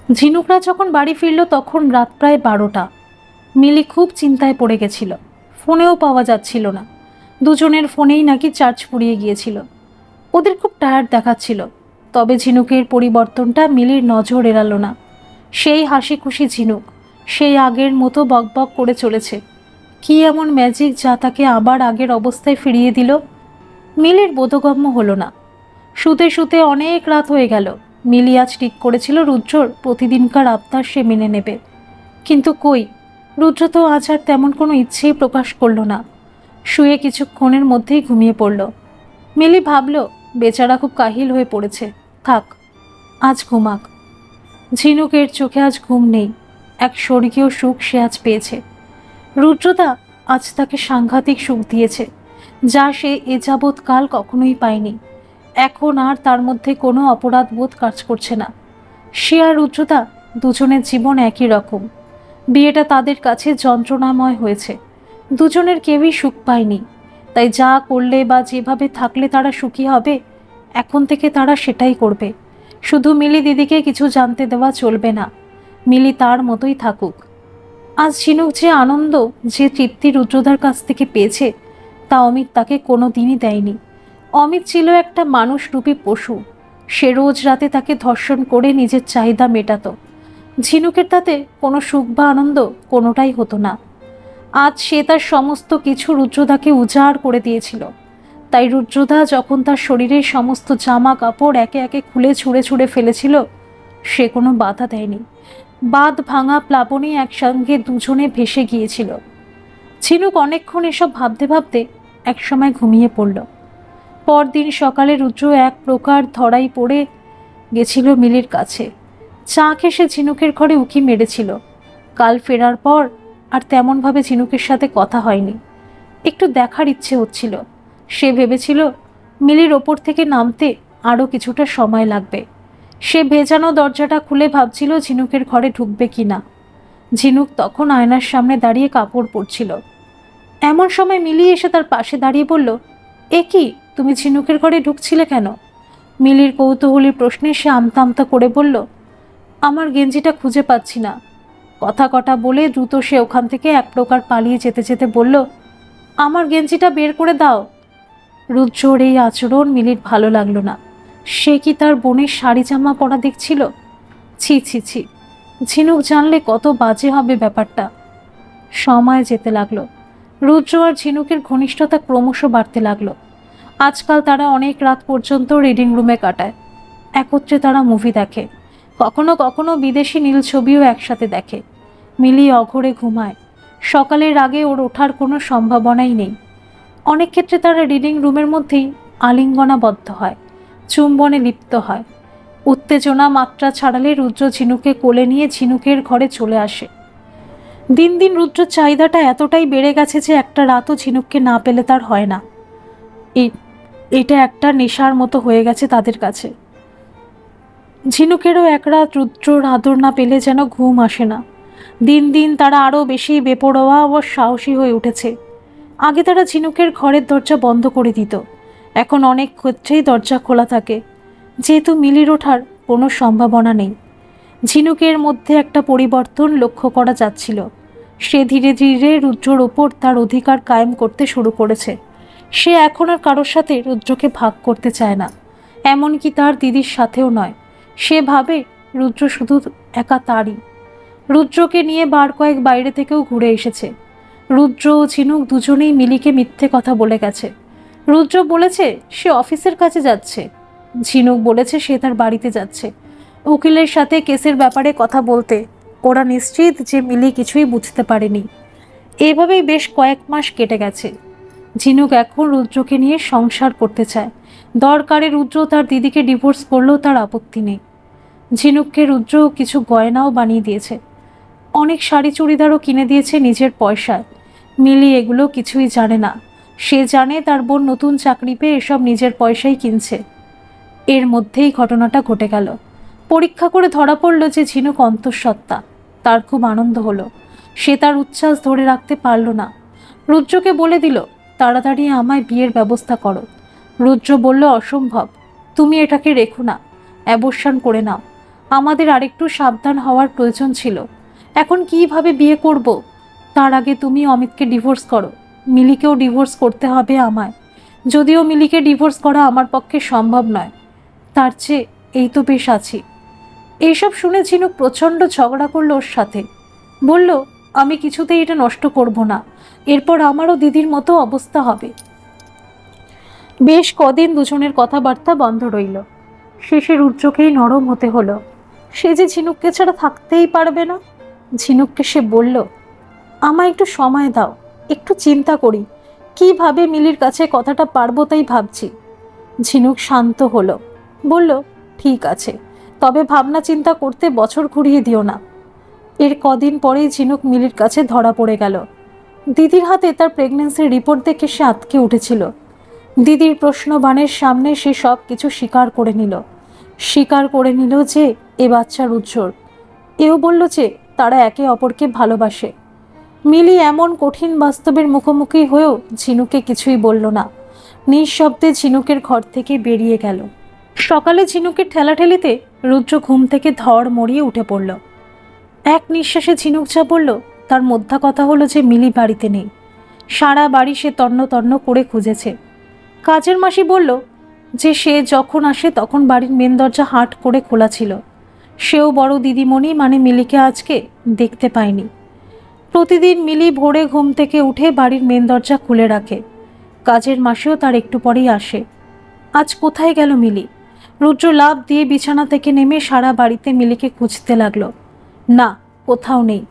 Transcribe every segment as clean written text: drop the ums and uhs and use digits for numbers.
ঝিনুকরা যখন বাড়ি ফিরল তখন রাত প্রায় 12টা। মিলি খুব চিন্তায় পড়ে গেছিল। ফোনেও পাওয়া যাচ্ছিল না। দুজনের ফোনেই নাকি চার্জ ফুরিয়ে গিয়েছিল। ওদের খুব টায়ার্ড দেখাচ্ছিল। তবে ঝিনুকের পরিবর্তনটা মিলির নজর এড়ালো না। সেই হাসি খুশি ঝিনুক, সেই আগের মতো বকবক করে চলেছে। কি এমন ম্যাজিক যা তাকে আবার আগের অবস্থায় ফিরিয়ে দিল? মিলির বোধগম্য হলো না। শুতে শুতে অনেক রাত হয়ে গেল। মিলি আজ ঠিক করেছিল রুদ্রর প্রতিদিনকার আবদার সে মেনে নেবে। কিন্তু কই, রুদ্র তো আজ আর তেমন কোনো ইচ্ছেই প্রকাশ করল না। শুয়ে কিছুক্ষণের মধ্যেই ঘুমিয়ে পড়ল। মিলি ভাবল, বেচারা খুব কাহিল হয়ে পড়েছে, থাক আজ ঘুমাক। ঝিনুকের চোখে আজ ঘুম নেই। এক স্বর্গীয় সুখ সে আজ পেয়েছে। রুদ্রদা আজ তাকে সাংঘাতিক সুখ দিয়েছে, যা সে এ যাবৎ কাল কখনোই পায়নি। এখন আর তার মধ্যে কোনো অপরাধ বোধ কাজ করছে না। সে আর রুদ্রদা দুজনের জীবন একই রকম। বিয়েটা তাদের কাছে যন্ত্রণাময় হয়েছে। দুজনের কেউই সুখ পায়নি। তাই যা করলে বা যেভাবে থাকলে তারা সুখী হবে, এখন থেকে তারা সেটাই করবে। শুধু মিলি দিদিকে কিছু জানতে দেওয়া চলবে না। মিলি তার মতোই থাকুক। আজ ঝিনুক যে আনন্দ, যে তৃপ্তি রুদ্রদার কাছ থেকে পেয়েছে, তা অমিত তাকে কোনো দিনই দেয়নি। অমিত ছিল একটা মানুষরূপী পশু। সে রোজ রাতে তাকে ধর্ষণ করে নিজের চাহিদা মেটাতো। ঝিনুকের তাতে কোনো সুখ বা আনন্দ কোনোটাই হতো না। আজ সে তার সমস্ত কিছু রুদ্রদাকে উজাড় করে দিয়েছিল। তাই রুদ্রদা যখন তার শরীরের সমস্ত জামা কাপড় একে একে খুলে ছুঁড়ে ছুঁড়ে ফেলেছিল, সে কোনো বাধা দেয়নি। বাঁধ ভাঙা প্লাবনে একসঙ্গে দুজনে ভেসে গিয়েছিল। ঝিনুক অনেকক্ষণ এসব ভাবতে ভাবতে একসময় ঘুমিয়ে পড়ল। পরদিন সকালে রুদ্র এক প্রকার ধরাই পড়ে গেছিল মিলির কাছে। চা খেয়ে সে ঝিনুকের ঘরে উকি মেরেছিল। কাল ফেরার পর আর তেমনভাবে ঝিনুকের সাথে কথা হয়নি। একটু দেখার ইচ্ছে হচ্ছিল। সে ভেবেছিল মিলির ওপর থেকে নামতে আরও কিছুটা সময় লাগবে। সে ভেজানো দরজাটা খুলে ভাবছিল ঝিনুকের ঘরে ঢুকবে কি না। ঝিনুক তখন আয়নার সামনে দাঁড়িয়ে কাপড় পরছিল। এমন সময় মিলি এসে তার পাশে দাঁড়িয়ে বলল, এ কি, তুমি ঝিনুকের ঘরে ঢুকছিলে কেন? মিলির কৌতূহলী প্রশ্নে সে আমতা আমতা করে বলল, আমার গেঞ্জিটা খুঁজে পাচ্ছি না। কথা কটা বলে দ্রুত সে ওখান থেকে এক প্রকার পালিয়ে যেতে যেতে বলল, আমার গেঞ্জিটা বের করে দাও। রুদ্রর এই আচরণ মিলির ভালো লাগলো না। সে কি তার বোনের শাড়ি জামা পরা দেখছিল? ছি ছি ছি, ঝিনুক জানলে কত বাজে হবে ব্যাপারটা। সময় যেতে লাগলো। রুদ্র আর ঝিনুকের ঘনিষ্ঠতা ক্রমশ বাড়তে লাগলো। আজকাল তারা অনেক রাত পর্যন্ত রিডিং রুমে কাটায়। একত্রে তারা মুভি দেখে। কখনো কখনো বিদেশি নীল ছবিও একসাথে দেখে। মিলি অঘরে ঘুমায়। সকালের আগে ওর ওঠার কোনো সম্ভাবনাই নেই। অনেক ক্ষেত্রে তারা রিডিং রুমের মধ্যেই আলিঙ্গনাবদ্ধ হয়, চুম্বনে লিপ্ত হয়। উত্তেজনা মাত্রা ছাড়ালে রুদ্র ঝিনুকে কোলে নিয়ে ঝিনুকের ঘরে চলে আসে। দিন দিন রুদ্রের চাহিদাটা এতটাই বেড়ে গেছে যে একটা রাতও ঝিনুককে না পেলে তার হয় না। এটা একটা নেশার মতো হয়ে গেছে তাদের কাছে। ঝিনুকেরও এক রাত রুদ্রর আদর না পেলে যেন ঘুম আসে না। দিন দিন তারা আরও বেশি বেপরোয়া ও সাহসী হয়ে উঠেছে। আগে তারা ঝিনুকের ঘরের দরজা বন্ধ করে দিত। এখন অনেক ক্ষেত্রেই দরজা খোলা থাকে, যেহেতু মিলির ওঠার কোনো সম্ভাবনা নেই। ঝিনুকের মধ্যে একটা পরিবর্তন লক্ষ্য করা যাচ্ছিল। সে ধীরে ধীরে রুদ্রর ওপর তার অধিকার কায়েম করতে শুরু করেছে। সে এখন আর কারোর সাথে রুদ্রকে ভাগ করতে চায় না, এমনকি তার দিদির সাথেও নয়। সে ভাবে রুদ্র শুধু একা তারই। রুদ্রকে নিয়ে বার কয়েক বাইরে থেকেও ঘুরে এসেছে। রুদ্র ও ঝিনুক দুজনেই মিলিকে মিথ্যে কথা বলে গেছে। রুদ্র বলেছে সে অফিসের কাছে যাচ্ছে। ঝিনুক বলেছে সে তার বাড়িতে যাচ্ছে উকিলের সাথে কেসের ব্যাপারে কথা বলতে। ওরা নিশ্চিত যে মিলি কিছুই বুঝতে পারেনি। এভাবেই বেশ কয়েক মাস কেটে গেছে। ঝিনুক এখন রুদ্রকে নিয়ে সংসার করতে চায়। দরকারে রুদ্র তার দিদিকে ডিভোর্স করলেও তার আপত্তি নেই। ঝিনুককে রুদ্র কিছু গয়নাও বানিয়ে দিয়েছে। অনেক শাড়ি চুড়িদারও কিনে দিয়েছে নিজের পয়সায়। মিলি এগুলো কিছুই জানে না। সে জানে তার বোন নতুন চাকরি পেয়ে এসব নিজের পয়সাই কিনছে। এর মধ্যেই ঘটনাটা ঘটে গেল। পরীক্ষা করে ধরা পড়ল যে ঝিনুক অন্তঃসত্ত্বা। তার খুব আনন্দ হলো। সে তার উচ্ছ্বাস ধরে রাখতে পারল না। রুদ্রকে বলে দিল, তাড়াতাড়ি আমায় বিয়ের ব্যবস্থা করো। রুদ্র বলল, অসম্ভব, তুমি এটাকে রেখো না, অ্যাবর্শন করে নাও। আমাদের আরেকটু সাবধান হওয়ার প্রয়োজন ছিল। এখন কিভাবে বিয়ে করব? তার আগে তুমি অমিতকে ডিভোর্স করো। মিলিকেও ডিভোর্স করতে হবে আমায়, যদিও মিলিকে ডিভোর্স করা আমার পক্ষে সম্ভব নয়। তার চেয়ে এই তো বেশ আছি। এইসব শুনে ঝিনুক প্রচণ্ড ঝগড়া করলো ওর সাথে। বলল, আমি কিছুতেই এটা নষ্ট করব না, এরপর আমারও দিদির মতো অবস্থা হবে। বেশ কদিন দুজনের কথাবার্তা বন্ধ রইল। শেষে রুদ্রকেই নরম হতে হলো। সে যে ঝিনুককে ছাড়া থাকতেই পারবে না। ঝিনুককে সে বলল, আমায় একটু সময় দাও, একটু চিন্তা করি, কিভাবে মিলির কাছে কথাটা পারবো তাই ভাবছি। ঝিনুক শান্ত হলো, বলল, ঠিক আছে, তবে ভাবনা চিন্তা করতে বছর ঘুরিয়ে দিও না। এর কদিন পরেই ঝিনুক মিলির কাছে ধরা পড়ে গেল। দিদির হাতে তার প্রেগন্যান্সির রিপোর্ট দেখে সে আঁতকে উঠেছিল। দিদির প্রশ্নবাণের সামনে সে সব কিছু স্বীকার করে নিল যে এ বাচ্চা রুদ্রর। এও বলল যে তারা একে অপরকে ভালোবাসে। মিলি এমন কঠিন বাস্তবের মুখোমুখি হয়েও ঝিনুকে কিছুই বলল না। নিঃশব্দে ঝিনুকের ঘর থেকে বেরিয়ে গেল। সকালে ঝিনুকের ঠেলাঠেলিতে রুদ্র ঘুম থেকে ধড় মরিয়ে উঠে পড়ল। এক নিঃশ্বাসে ঝিনুক যা বলল তার মোদ্দা কথা হলো যে মিলি বাড়িতে নেই। সারা বাড়ি সে তন্ন তন্ন করে খুঁজেছে। কাজের মাসি বলল যে সে যখন আসে তখন বাড়ির মেন দরজা হাট করে খোলা ছিল। সেও বড় দিদিমণি মানে মিলিকে আজকে দেখতে পায়নি। প্রতিদিন মিলি ভোরে ঘুম থেকে উঠে বাড়ির মেন দরজা খুলে রাখে। কাজের মাসেও তার একটু পরেই আসে। আজ কোথায় গেল মিলি? রুদ্র লাফ দিয়ে বিছানা থেকে নেমে সারা বাড়িতে মিলিকে খুঁজতে লাগলো। না, কোথাও নেই।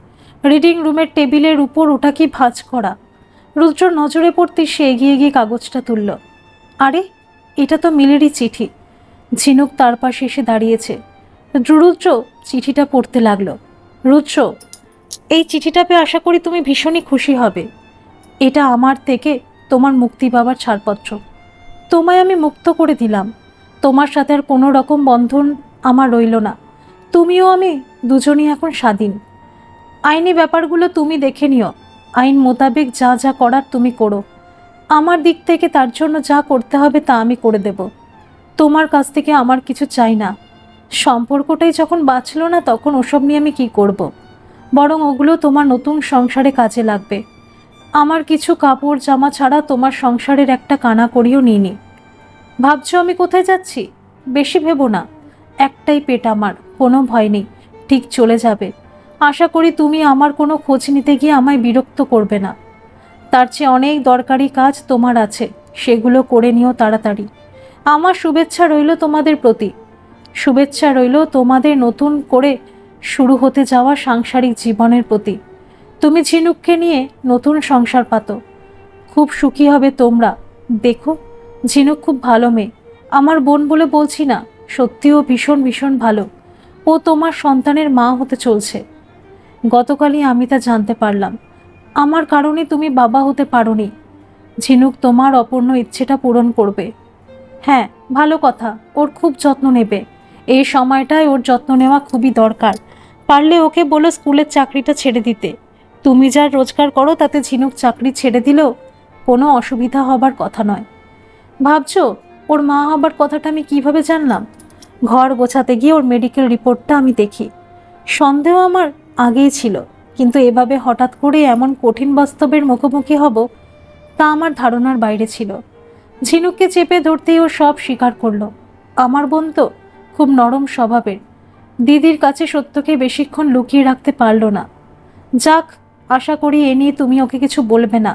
রিডিং রুমের টেবিলের উপর ওটা কি ভাঁজ করা। রুদ্র নজরে পড়তে সে এগিয়ে গিয়ে কাগজটা তুলল। আরে, এটা তো মিলিরই চিঠি। ঝিনুক তার পাশে এসে দাঁড়িয়েছে। রুদ্র চিঠিটা পড়তে লাগলো। রুদ্র, এই চিঠিটা পেয়ে আশা করি তুমি ভীষণই খুশি হবে। এটা আমার থেকে তোমার মুক্তি পাবার ছাড়পত্র। তোমায় আমি মুক্ত করে দিলাম। তোমার সাথে আর কোনো রকম বন্ধন আমার রইল না। তুমিও আমি দুজনই এখন স্বাধীন। আইনি ব্যাপারগুলো তুমি দেখে নিও। আইন মোতাবেক যা যা করার তুমি করো। আমার দিক থেকে তার জন্য যা করতে হবে তা আমি করে দেব। তোমার কাছ থেকে আমার কিছু চাই না। সম্পর্কটাই যখন বাঁচল না তখন ওসব নিয়ে আমি কি করব। বরং ওগুলো তোমার নতুন সংসারে কাজে লাগবে। আমার কিছু কাপড় জামা ছাড়া তোমার সংসারের একটা কানা করিও নিইনি। ভাবছো আমি কোথায় যাচ্ছি? বেশি ভেবো না। একটাই পেট আমার, কোনো ভয় নেই, ঠিক চলে যাবে। আশা করি তুমি আমার কোনো খোঁজ নিতে গিয়ে আমায় বিরক্ত করবে না। তার চেয়ে অনেক দরকারি কাজ তোমার আছে, সেগুলো করে নিও তাড়াতাড়ি। আমার শুভেচ্ছা রইল তোমাদের প্রতি। শুভেচ্ছা রইল তোমাদের নতুন করে শুরু হতে যাওয়া সাংসারিক জীবনের প্রতি। তুমি ঝিনুককে নিয়ে নতুন সংসার পাতো। খুব সুখী হবে তোমরা। দেখো, ঝিনুক খুব ভালো মেয়ে। আমার বোন বলে বলছি না, সত্যিও ভীষণ ভীষণ ভালো। ও তোমার সন্তানের মা হতে চলছে। গতকালই আমি তা জানতে পারলাম। আমার কারণে তুমি বাবা হতে পারোনি। ঝিনুক তোমার অপূর্ণ ইচ্ছেটা পূরণ করবে। হ্যাঁ, ভালো কথা, ওর খুব যত্ন নেবে। এই সময়টায় ওর যত্ন নেওয়া খুবই দরকার। পারলে ওকে বলো স্কুলের চাকরিটা ছেড়ে দিতে। তুমি যা রোজগার করো তাতে ঝিনুক চাকরি ছেড়ে দিলেও কোনো অসুবিধা হবার কথা নয়। ভাবছো ওর মা হবার কথাটা আমি কিভাবে জানলাম? ঘর গোছাতে গিয়ে ওর মেডিকেল রিপোর্টটা আমি দেখি। সন্দেহ আমার আগেই ছিল, কিন্তু এভাবে হঠাৎ করে এমন কঠিন বাস্তবের মুখোমুখি হব তা আমার ধারণার বাইরে ছিল। ঝিনুককে চেপে ধরতেই ও সব স্বীকার করলো। আমার বোন তো খুব নরম স্বভাবের। দিদির কাছে সত্যকে বেশিক্ষণ লুকিয়ে রাখতে পারল না। যাক, আশা করি এ নিয়ে তুমি ওকে কিছু বলবে না।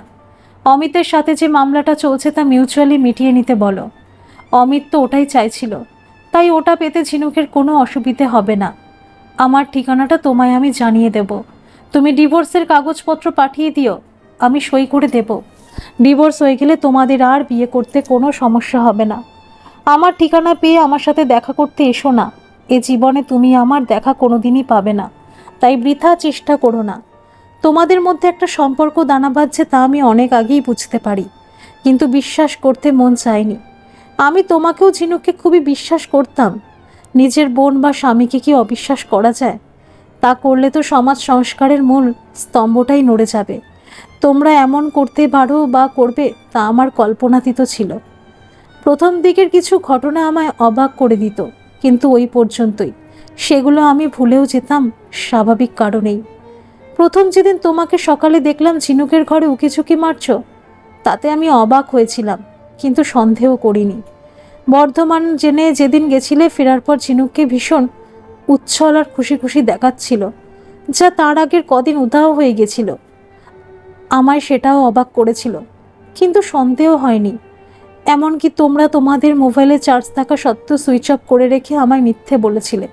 অমিতের সাথে যে মামলাটা চলছে তা মিউচুয়ালি মিটিয়ে নিতে বলো। অমিত তো ওটাই চাইছিল, তাই ওটা পেতে ঝিনুকের কোনো অসুবিধে হবে না। আমার ঠিকানাটা তোমায় আমি জানিয়ে দেব। তুমি ডিভোর্সের কাগজপত্র পাঠিয়ে দিও, আমি সই করে দেব। ডিভোর্স হয়ে গেলে তোমাদের আর বিয়ে করতে কোনো সমস্যা হবে না। আমার ঠিকানা পেয়ে আমার সাথে দেখা করতে এসো না। এ জীবনে তুমি আমার দেখা কোনোদিনই পাবে না, তাই বৃথা চেষ্টা করো না। তোমাদের মধ্যে একটা সম্পর্ক দানা বাঁধছে তা আমি অনেক আগেই বুঝতে পারি, কিন্তু বিশ্বাস করতে মন চায়নি। আমি তোমাকেও ঝিনুককে খুবই বিশ্বাস করতাম। নিজের বোন বা স্বামীকে কি অবিশ্বাস করা যায়? তা করলে তো সমাজ সংস্কারের মূল স্তম্ভটাই নড়ে যাবে। তোমরা এমন করতে পারো বা করবে তা আমার কল্পনাতীত ছিল। প্রথম দিকের কিছু ঘটনা আমায় অবাক করে দিত, কিন্তু ওই পর্যন্তই। সেগুলো আমি ভুলেও যেতাম স্বাভাবিক কারণেই। প্রথম যেদিন তোমাকে সকালে দেখলাম ঝিনুকের ঘরে উকিঝুঁকি মারছ, তাতে আমি অবাক হয়েছিলাম, কিন্তু সন্দেহ করিনি। বর্ধমান জেনে যেদিন গেছিলে, ফেরার পর ঝিনুককে ভীষণ উচ্ছল আর খুশি খুশি দেখাচ্ছিল, যা তার আগের কদিন উধাও হয়ে গেছিল। আমায় সেটাও অবাক করেছিল, কিন্তু সন্দেহ হয়নি। এমনকি তোমরা তোমাদের মোবাইলে চার্জ থাকা সত্ত্বেও সুইচ অফ করে রেখে আমায় মিথ্যে বলেছিলে।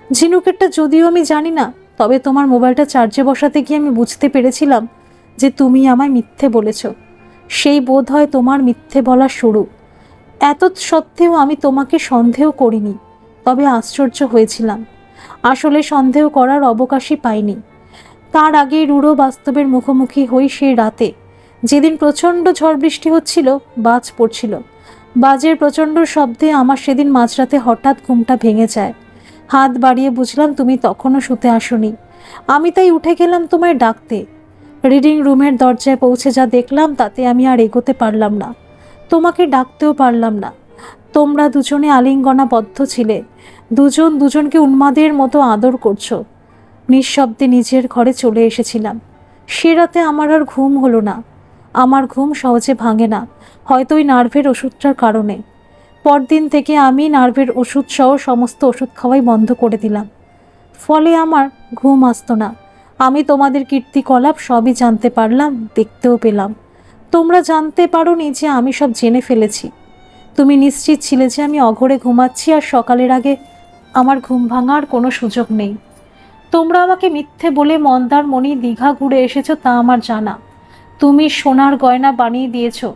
ঝিনুকেরটা যদিও আমি জানি না, তবে তোমার মোবাইলটা চার্জে বসাতে গিয়ে আমি বুঝতে পেরেছিলাম যে তুমি আমায় মিথ্যে বলেছ। সেই বোধ হয় তোমার মিথ্যে বলার শুরু। এত সত্ত্বেও আমি তোমাকে সন্দেহ করিনি, তবে আশ্চর্য হয়েছিলাম। আসলে সন্দেহ করার অবকাশই পাইনি। তার আগেই রূঢ় বাস্তবের মুখোমুখি হই সেই রাতে, যেদিন প্রচণ্ড ঝড় বৃষ্টি হচ্ছিল, বাজ পড়ছিল। বাজের প্রচণ্ড শব্দে আমার সেদিন মাঝরাতে হঠাৎ ঘুমটা ভেঙে যায়। হাত বাড়িয়ে বুঝলাম তুমি তখনও শুতে আসোনি। আমি তাই উঠে গেলাম তোমায় ডাকতে। রিডিং রুমের দরজায় পৌঁছে যা দেখলাম, তাতে আমি আর এগোতে পারলাম না, তোমাকে ডাকতেও পারলাম না। তোমরা দুজনে আলিঙ্গনাবদ্ধ ছিলে, দুজন দুজনকে উন্মাদের মতো আদর করছো। নিঃশব্দে নিজের ঘরে চলে এসেছিলাম। সে রাতে আমার আর ঘুম হলো না। আমার ঘুম সহজে ভাঙে না, হয়তো ওই নার্ভের ওষুধটার কারণে। পরদিন থেকে আমি নার্ভের ওষুধ সহ সমস্ত ওষুধ খাওয়াই বন্ধ করে দিলাম। ফলে আমার ঘুম আসতো না। আমি তোমাদের কীর্তিকলাপ সবই জানতে পারলাম, দেখতেও পেলাম। তোমরা জানতে পারোনি যে আমি সব জেনে ফেলেছি। তুমি নিশ্চিত ছিলে যে আমি অঘরে ঘুমাচ্ছি, আর সকালের আগে আমার ঘুম ভাঙার কোনো সুযোগ নেই। তোমরা আমাকে মিথ্যে বলে মন্দারমণি দীঘা ঘুরে এসেছো, তা আমার জানা। তুমি সোনার গয়না বানিয়ে দিয়েছো,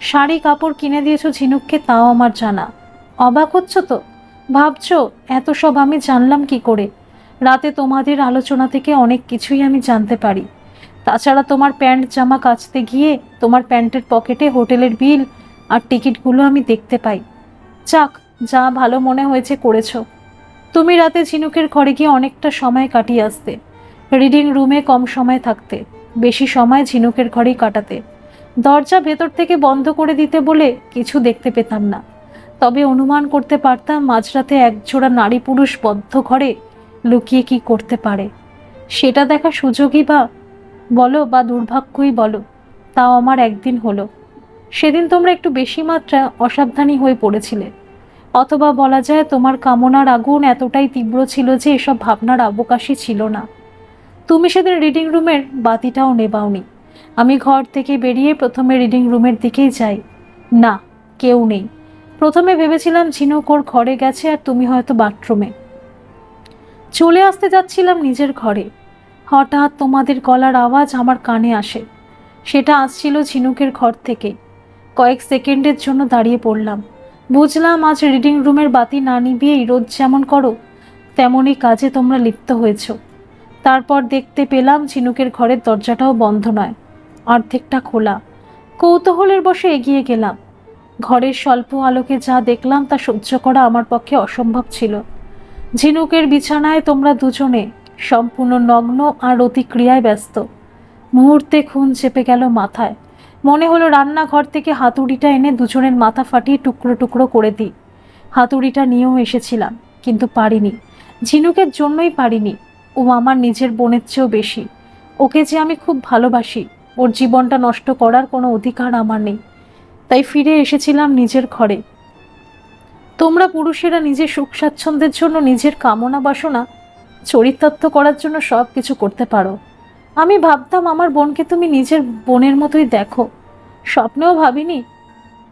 শাড়ি কাপড় কিনে দিয়েছো ঝিনুককে, তাও আমার জানা। অবাক হচ্ছ তো? ভাবছো এত সব আমি জানলাম কি করে? রাতে তোমাদের আলোচনা থেকে অনেক কিছুই আমি জানতে পারি। তাছাড়া তোমার প্যান্ট জামা কাচতে গিয়ে তোমার প্যান্টের পকেটে হোটেলের বিল আর টিকিটগুলো আমি দেখতে পাই। যাক, যা ভালো মনে হয়েছে করেছো। তুমি রাতে ঝিনুকের ঘরে গিয়ে অনেকটা সময় কাটিয়ে আসতে, রিডিং রুমে কম সময় থাকতে, বেশি সময় ঝিনুকের ঘরেই কাটাতে। দরজা ভেতর থেকে বন্ধ করে দিতে বলে কিছু দেখতে পেতাম না, তবে অনুমান করতে পারতাম মাঝরাতে একজোড়া নারী পুরুষ বদ্ধ ঘরে লুকিয়ে কি করতে পারে। সেটা দেখা সুযোগই বা বলো বা দুর্ভাগ্যই বলো, তাও আমার একদিন হলো। সেদিন তোমরা একটু বেশি মাত্রায় অসাবধানী হয়ে পড়েছিলে, অথবা বলা যায় তোমার কামনার আগুন এতটাই তীব্র ছিল যে এসব ভাবনার অবকাশই ছিল না। তুমি সেদিন রিডিং রুমের বাতিটাও নেবাওনি। আমি ঘর থেকে বেরিয়ে প্রথমে রিডিং রুমের দিকেই যাই। না, কেউ নেই। প্রথমে ভেবেছিলাম ঝিনুক ওর ঘরে গেছে আর তুমি হয়তো বাথরুমে। চলে আসতে যাচ্ছিলাম নিজের ঘরে, হঠাৎ তোমাদের গলার আওয়াজ আমার কানে আসে। সেটা আসছিল ঝিনুকের ঘর থেকে। কয়েক সেকেন্ডের জন্য দাঁড়িয়ে পড়লাম। বুঝলাম আজ রিডিং রুমের বাতি না নিভিয়েই রোজ যেমন করো তেমনই কাজে তোমরা লিপ্ত হয়েছ। তারপর দেখতে পেলাম ঝিনুকের ঘরের দরজাটাও বন্ধ নয়, অর্ধেকটা খোলা। কৌতূহলের বশে এগিয়ে গেলাম। ঘরের স্বল্প আলোকে যা দেখলাম তা সহ্য করা আমার পক্ষে অসম্ভব ছিল। ঝিনুকের বিছানায় তোমরা দুজনে সম্পূর্ণ নগ্ন আর অতিক্রিয়ায় ব্যস্ত। মুহূর্তে খুন চেপে গেল মাথায়। মনে হলো রান্নাঘর থেকে হাতুড়িটা এনে দুজনের মাথা ফাটিয়ে টুকরো টুকরো করে দিই। হাতুড়িটা নিয়েও এসেছিলাম, কিন্তু পারিনি। ঝিনুকের জন্যই পারিনি। ও আমার নিজের বোনের চেয়েও বেশি। ওকে যে আমি খুব ভালোবাসি, ওর জীবনটা নষ্ট করার কোনো অধিকার আমার নেই। তাই ফিরে এসেছিলাম নিজের ঘরে। তোমরা পুরুষেরা নিজের সুখ স্বাচ্ছন্দ্যের জন্য, নিজের কামনা বাসনা চরিতার্থ করার জন্য সব কিছু করতে পারো। আমি ভাবতাম আমার বোনকে তুমি নিজের বোনের মতোই দেখো। স্বপ্নেও ভাবিনি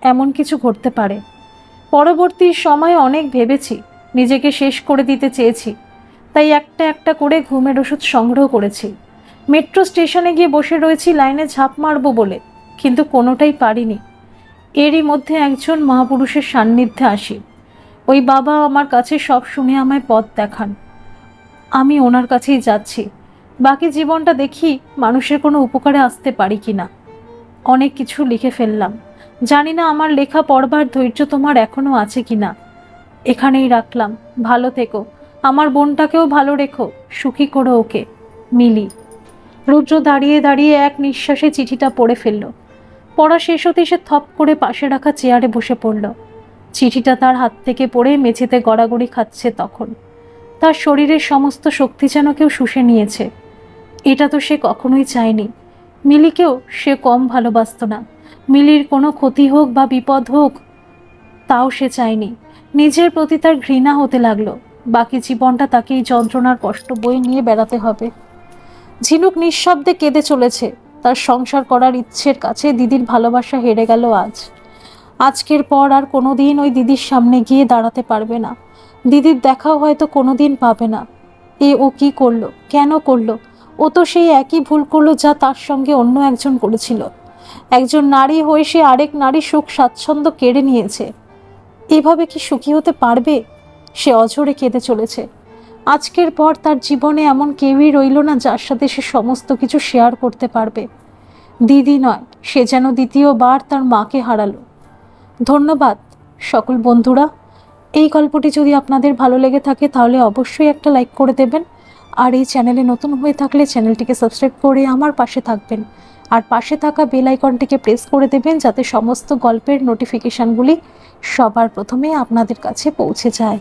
এমন কিছু ঘটতে পারে। পরবর্তী সময়ে অনেক ভেবেছি, নিজেকে শেষ করে দিতে চেয়েছি, তাই একটা একটা করে ঘুমের ওষুধ সংগ্রহ করেছি। মেট্রো স্টেশনে গিয়ে বসে রয়েছি লাইনে ঝাঁপ মারবো বলে, কিন্তু কোনোটাই পারিনি। এরই মধ্যে একজন মহাপুরুষের সান্নিধ্যে আসি। ওই বাবা আমার কাছে সব শুনে আমায় পথ দেখান। আমি ওনার কাছেই যাচ্ছি। বাকি জীবনটা দেখি মানুষের কোনো উপকারে আসতে পারি কিনা। অনেক কিছু লিখে ফেললাম, জানি না আমার লেখা পড়বার ধৈর্য তোমার এখনো আছে কিনা। এখানেই রাখলাম। ভালো থেকো, আমার বোনটাকেও ভালো রেখো, সুখী করো ওকে। মিলি। রুদ্র দাঁড়িয়ে দাঁড়িয়ে এক নিঃশ্বাসে চিঠিটা পড়ে ফেলল। পড়া শেষ হতে সে থপ করে পাশে রাখা চেয়ারে বসে পড়ল। চিঠিটা তার হাত থেকে পড়ে মেঝেতে গড়াগড়ি খাচ্ছে তখন। তার শরীরের সমস্ত শক্তি যেন কেউ শুষে নিয়েছে। এটা তো সে কখনোই চায়নি। মিলিকেও সে কম ভালোবাসত না। মিলির কোনো ক্ষতি হোক বা বিপদ হোক তাও সে চায়নি। নিজের প্রতি তার ঘৃণা হতে লাগলো। বাকি জীবনটা তাকে এই যন্ত্রণার কষ্ট বয়ে নিয়ে বেড়াতে হবে। ঝিনুক নিঃশব্দে কেঁদে চলেছে। তার সংসার করার ইচ্ছের কাছে দিদির ভালোবাসা হেরে গেল আজ। আজকের পর আর কোনোদিন ওই দিদির সামনে গিয়ে দাঁড়াতে পারবে না। দিদির দেখাও হয়তো কোনোদিন পাবে না। ও কি করলো, কেন করলো? ও তো সেই একই ভুল করলো যা তার সঙ্গে অন্য একজন করেছিল। একজন নারী হয়ে সে আরেক নারী সুখ স্বাচ্ছন্দ্য কেড়ে নিয়েছে। এভাবে কি সুখী হতে পারবে? সে অঝরে কেঁদে চলেছে। আজকের পর তার জীবনে এমন কেউই রইল না যার সাথে সে সমস্ত কিছু শেয়ার করতে পারবে। দিদি নয়, সে যেন দ্বিতীয়বার তার মাকে হারালো। ধন্যবাদ সকল বন্ধুরা। এই গল্পটি যদি আপনাদের ভালো লেগে থাকে তাহলে অবশ্যই একটা লাইক করে দেবেন। আর এই চ্যানেলে নতুন হয়ে থাকলে চ্যানেলটিকে সাবস্ক্রাইব করে আমার পাশে থাকবেন। আর পাশে থাকা বেল আইকনটিকে প্রেস করে দেবেন যাতে সমস্ত গল্পের নোটিফিকেশানগুলি সবার প্রথমে আপনাদের কাছে পৌঁছে যায়।